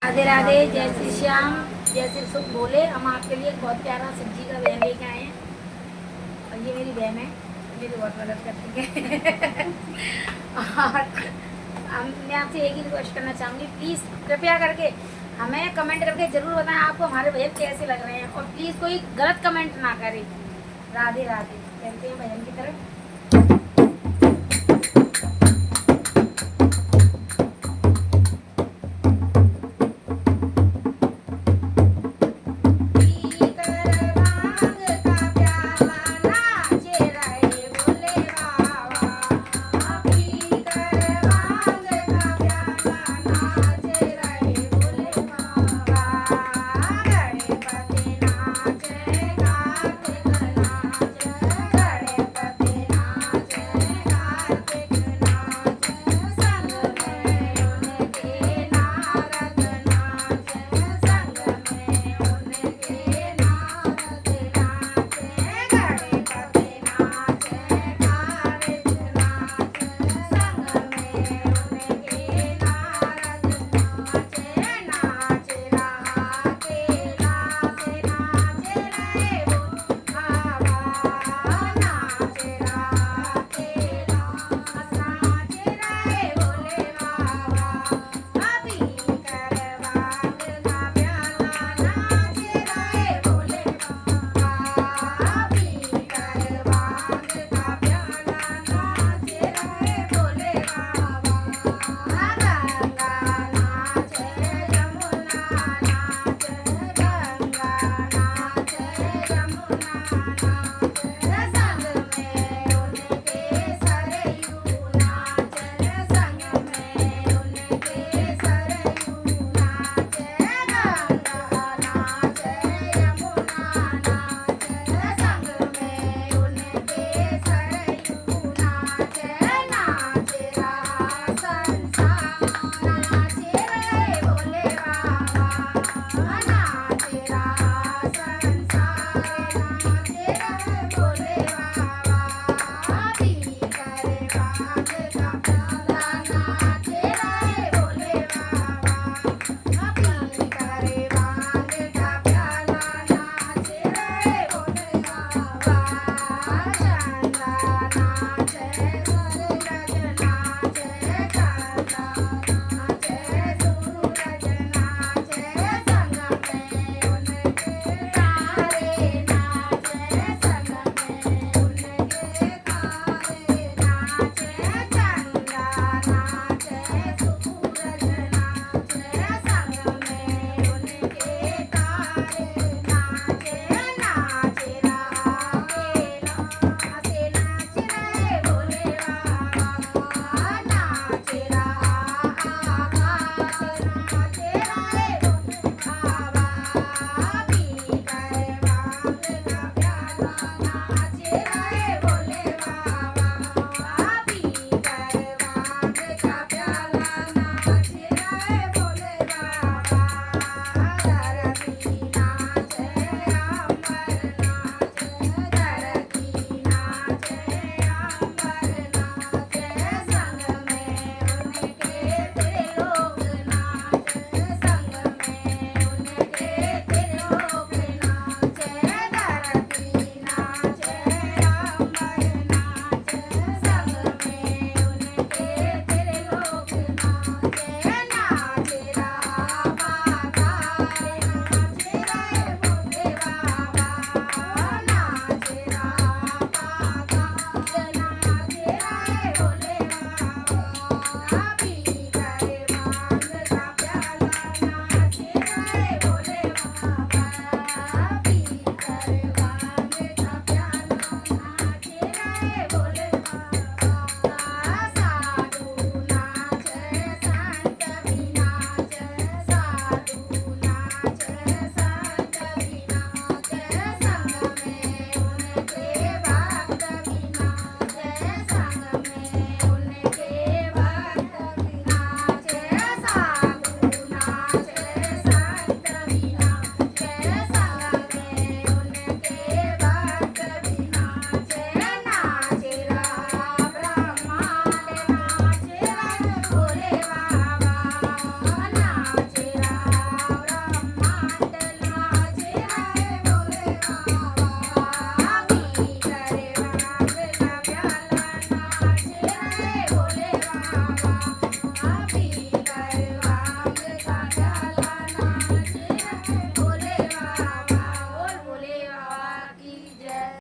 राधे राधे, जय श्री श्याम, जय श्री सुख बोले। हम आपके लिए एक बहुत प्यारा सब्जी का बहन लेके आए हैं और ये मेरी बहन है, मेरी बहुत मदद करती है। और मैं आपसे एक ही रिक्वेस्ट करना चाहूँगी, प्लीज़ कृपया करके हमें कमेंट करके ज़रूर बताएं आपको हमारे भजन कैसे लग रहे हैं, और प्लीज़ कोई गलत कमेंट ना करें। राधे राधे, चलते हैं भजन की तरफ।